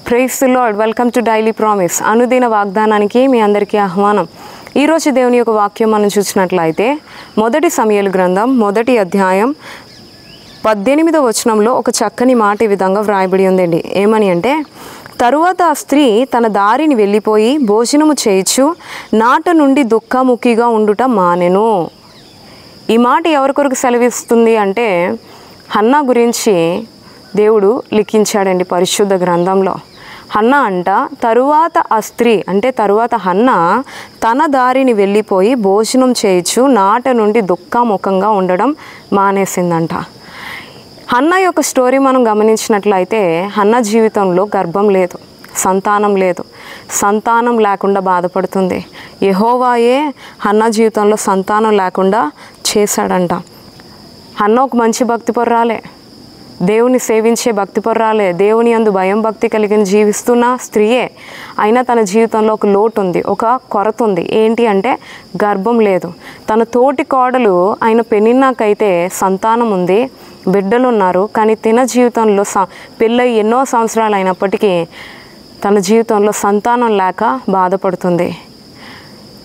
Praise the lord. Welcome to daily promise. అనుదిన వాగ్దానానికి మీ అందరికీ ఆహ్వానం. ఈరోజు దేవుని యొక్క వాక్యం మనం చూసినట్లయితే మొదటి సమూయేలు గ్రంథం 1వ అధ్యాయం 18వ వచనంలో ఒక చక్కని మాట ఈ విధంగా వ్రాయబడి ఉందండి. ఏమని అంటే, తరువాత ఆ స్త్రీ తన దారిని వెళ్ళిపోయి భోజనము చేయించు నాట నుండి దుఃఖముఖిగా ఉండుట మానెను. ఈ మాట ఎవరి కొరకు సెలవిస్తుంది అంటే, హన్నా గురించి దేవుడు లిఖించాడండి పరిశుద్ధ గ్రంథంలో. హన్నా అంట తరువాత ఆ స్త్రీ అంటే తరువాత హన్నా తన దారిని వెళ్ళిపోయి భోజనం చేయించు నాట నుండి దుఃఖముఖంగా ఉండడం మానేసిందంట. హన్నా యొక్క స్టోరీ మనం గమనించినట్లయితే హన్నా జీవితంలో గర్భం లేదు, సంతానం లేదు, సంతానం లేకుండా బాధపడుతుంది. యెహోవాయే హన్నా జీవితంలో సంతానం లేకుండా చేశాడంట. హన్నా ఒక మంచి భక్తిపరురాలే, దేవుని సేవించే భక్తిపరురాలే, దేవుని యందు భయం భక్తి కలిగిన జీవిస్తున్న స్త్రీయే. అయినా తన జీవితంలో ఒక లోటు ఉంది, ఒక కొరత ఉంది. ఏంటి అంటే గర్భం లేదు. తన తోటి కోడలు ఆయన పెనిన్నాకైతే సంతానం ఉంది, బిడ్డలు ఉన్నారు. కానీ తన జీవితంలో పెళ్ళై ఎన్నో సంవత్సరాలు అయినప్పటికీ తన జీవితంలో సంతానం లేక బాధపడుతుంది.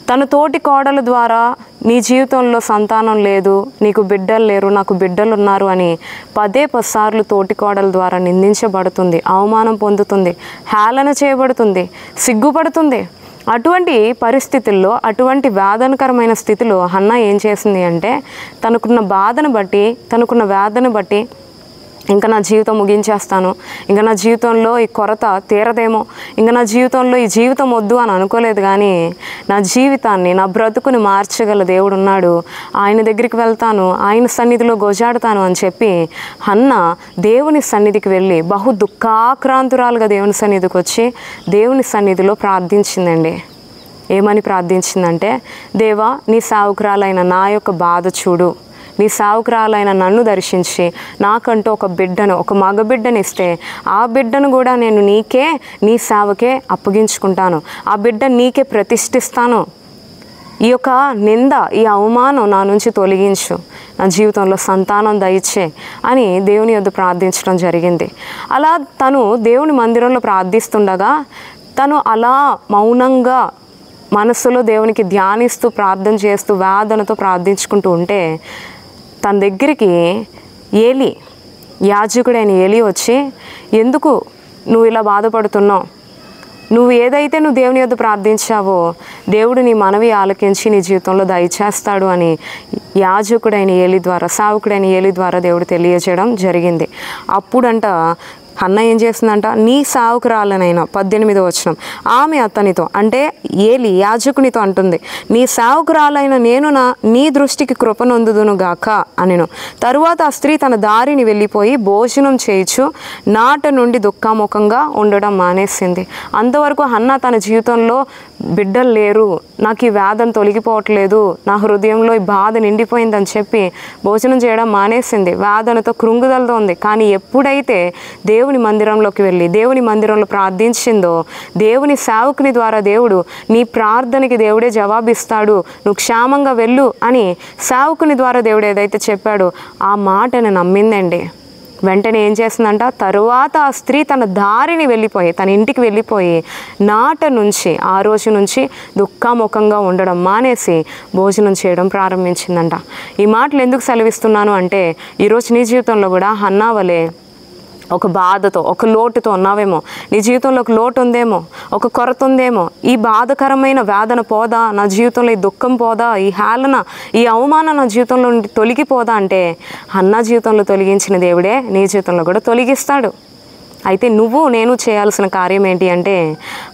తన తోటి కోడల ద్వారా నీ జీవితంలో సంతానం లేదు, నీకు బిడ్డలు లేరు, నాకు బిడ్డలు ఉన్నారు అని 10 సార్లు తోటి కోడల ద్వారా నిందించబడుతుంది, అవమానం పొందుతుంది, హేళన చేయబడుతుంది, సిగ్గుపడుతుంది. అటువంటి పరిస్థితుల్లో, అటువంటి వేదనకరమైన స్థితిలో హన్నా ఏం చేసింది అంటే, తనకున్న బాధను బట్టి, తనకున్న వేదన బట్టి ఇంకా నా జీవితం ముగించేస్తాను, ఇంకా నా జీవితంలో ఈ కొరత తీరదేమో, ఇంకా నా జీవితంలో ఈ జీవితం వద్దు అని అనుకోలేదు. కానీ నా జీవితాన్ని, నా బ్రతుకుని మార్చగల దేవుడు ఉన్నాడు, ఆయన దగ్గరికి వెళ్తాను, ఆయన సన్నిధిలో గోజాడుతాను అని చెప్పి హన్నా దేవుని సన్నిధికి వెళ్ళి బహు దుఃఖాక్రాంతురాలుగా దేవుని సన్నిధికి వచ్చి దేవుని సన్నిధిలో ప్రార్థించిందండి. ఏమని ప్రార్థించిందంటే, దేవా నీ సేవకురాలైన నా యొక్క బాధ చూడు, నీ సేవకురాలైన నన్ను దర్శించి నాకంటూ ఒక బిడ్డను, ఒక మగ బిడ్డను ఇస్తే ఆ బిడ్డను కూడా నేను నీకే, నీ సేవకే అప్పగించుకుంటాను, ఆ బిడ్డ నీకే ప్రతిష్ఠిస్తాను. ఈ యొక్క నింద, ఈ అవమానం నా నుంచి తొలగించు, నా జీవితంలో సంతానం దయచే అని దేవుని యొద్ద ప్రార్థించడం జరిగింది. అలా తను దేవుని మందిరంలో ప్రార్థిస్తుండగా తను అలా మౌనంగా మనస్సులో దేవునికి ధ్యానిస్తూ ప్రార్థన చేస్తూ వేదనతో ప్రార్థించుకుంటూ ఉంటే తన దగ్గరికి ఏలి, యాజకుడైన ఏలి వచ్చి, ఎందుకు నువ్వు ఇలా బాధపడుతున్నావు? నువ్వు ఏదైతే నువ్వు దేవుని యొద్ద ప్రార్థించావో దేవుడు నీ మనవి ఆలకించి నీ జీవితంలో దయచేస్తాడు అని యాజకుడైన ఏలి ద్వారా, సేవకుడైన ఏలి ద్వారా దేవుడు తెలియజేయడం జరిగింది. అప్పుడంట హన్నా ఏం చేస్తుందంట, నీ సేవకురాలనైనా 18వ వచనం ఆమె అతనితో అంటే ఏలి యాజకునితో అంటుంది, నీ సేవకురాలైన నేను నీ దృష్టికి కృపనొందుదును గాక అనెను. తరువాత ఆ స్త్రీ తన దారిని వెళ్ళిపోయి భోజనం చేయించు నాట నుండి దుఃఖముఖంగా ఉండడం మానేసింది. అంతవరకు హన్నా తన జీవితంలో బిడ్డలు లేరు, నాకు ఈ వేదన తొలగిపోవట్లేదు, నా హృదయంలో ఈ బాధ నిండిపోయిందని చెప్పి భోజనం చేయడం మానేసింది, వేదనతో కృంగుదలతో ఉంది. కానీ ఎప్పుడైతే దేవుని మందిరంలోకి వెళ్ళి దేవుని మందిరంలో ప్రార్థించిందో దేవుని సేవకుని ద్వారా దేవుడు నీ ప్రార్థనకి దేవుడే జవాబిస్తాడు, నువ్వు క్షేమంగా వెళ్ళు అని సేవకుని ద్వారా దేవుడు ఏదైతే చెప్పాడో ఆ మాటను నమ్మిందండి. వెంటనే ఏం చేస్తుందంట, తరువాత ఆ స్త్రీ తన దారిని వెళ్ళిపోయి, తన ఇంటికి వెళ్ళిపోయి నాట నుంచి ఆ రోజు నుంచి దుఃఖముఖంగా ఉండడం మానేసి భోజనం చేయడం ప్రారంభించిందంట. ఈ మాటలు ఎందుకు సెలవిస్తున్నాను అంటే, ఈరోజు నీ జీవితంలో కూడా హన్నా వలె ఒక బాధతో, ఒక లోటుతో ఉన్నావేమో, నీ జీవితంలో ఒక లోటు ఉందేమో, ఒక కొరత ఉందేమో. ఈ బాధకరమైన వేదన పోదా, నా జీవితంలో ఈ దుఃఖం పోదా, ఈ హేళన, ఈ అవమానం నా జీవితంలో నుండి తొలగిపోదా అంటే హన్నా జీవితంలో తొలగించిన దేవుడే నీ జీవితంలో కూడా తొలగిస్తాడు. అయితే నువ్వు నేను చేయాల్సిన కార్యం ఏంటి అంటే,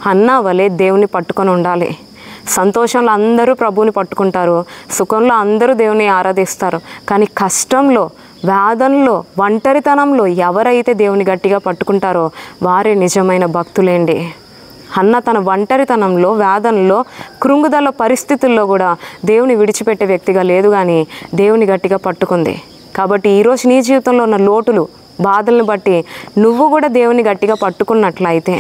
హన్నా వలె దేవుని పట్టుకొని ఉండాలి. సంతోషంలో అందరూ ప్రభువుని పట్టుకుంటారు, సుఖంలో అందరూ దేవుని ఆరాధిస్తారు. కానీ కష్టంలో, వేదనలో, ఒంటరితనంలో ఎవరైతే దేవుని గట్టిగా పట్టుకుంటారో వారే నిజమైన భక్తులేండి. హన్నా తన ఒంటరితనంలో, వేదనలో, కృంగుదల పరిస్థితుల్లో కూడా దేవుని విడిచిపెట్టే వ్యక్తిగా లేదు, కానీ దేవుని గట్టిగా పట్టుకుంది. కాబట్టి ఈరోజు నీ జీవితంలో ఉన్న లోటులు, బాధలను బట్టి నువ్వు కూడా దేవుని గట్టిగా పట్టుకున్నట్లయితే,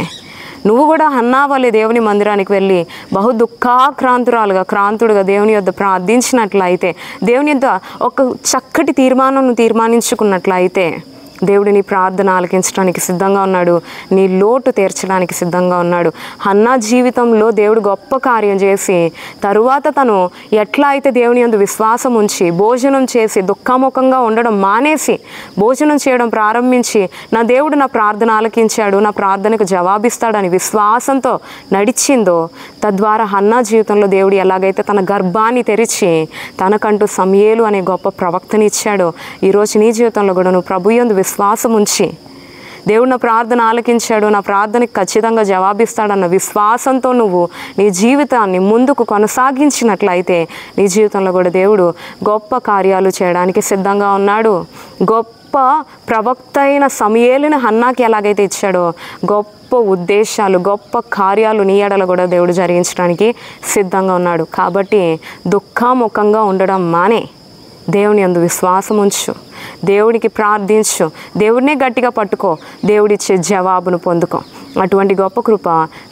నువ్వు కూడా హన్నా వలె దేవుని మందిరానికి వెళ్ళి బహు దుఃఖాక్రాంతురాలుగా, క్రాంతుడుగా దేవుని యొద్ద ప్రార్థించినట్లయితే, దేవుని యొద్ద ఒక చక్కటి తీర్మానం తీర్మానించుకున్నట్లయితే దేవుడు నీ ప్రార్థన ఆలకించడానికి సిద్ధంగా ఉన్నాడు. నీ లోటు తీర్చడానికి సిద్ధంగా ఉన్నాడు. హన్నా జీవితంలో దేవుడు గొప్ప కార్యం చేసి తరువాత తను ఎట్లా అయితే దేవుని యందు విశ్వాసం ఉంచి భోజనం చేసి దుఃఖముఖంగా ఉండడం మానేసి భోజనం చేయడం ప్రారంభించి నా దేవుడు నా ప్రార్థన ఆలకించాడు, నా ప్రార్థనకు జవాబిస్తాడని విశ్వాసంతో నడిచిందో, తద్వారా హన్నా జీవితంలో దేవుడు ఎలాగైతే తన గర్భాన్ని తెరిచి తనకంటూ సమూయేలు అనే గొప్ప ప్రవక్తని ఇచ్చాడో, ఈరోజు నీ జీవితంలో కూడా నువ్వు ప్రభు యందు విశ్వాసం ఉంచి దేవుడు నా ప్రార్థన ఆలకించాడు, నా ప్రార్థనకి ఖచ్చితంగా జవాబిస్తాడన్న విశ్వాసంతో నువ్వు నీ జీవితాన్ని ముందుకు కొనసాగించినట్లయితే నీ జీవితంలో కూడా దేవుడు గొప్ప కార్యాలు చేయడానికి సిద్ధంగా ఉన్నాడు. గొప్ప ప్రవక్త అయిన సమూయేలుని హన్నాకి ఎలాగైతే ఇచ్చాడో గొప్ప ఉద్దేశాలు గొప్ప కార్యాలు నీ ఎడల కూడా దేవుడు జరిగించడానికి సిద్ధంగా ఉన్నాడు. కాబట్టి దుఃఖముఖంగా ఉండడం మానే దేవుని యందు విశ్వాసం ఉంచు, దేవుడికి ప్రార్థించు, దేవుడినే గట్టిగా పట్టుకో, దేవుడిచ్చే జవాబును పొందుకో. అటువంటి గొప్ప కృప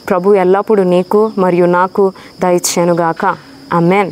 ప్రభు ఎల్లప్పుడూ నీకు మరియు నాకు దయచేయునుగాక. ఆమేన్.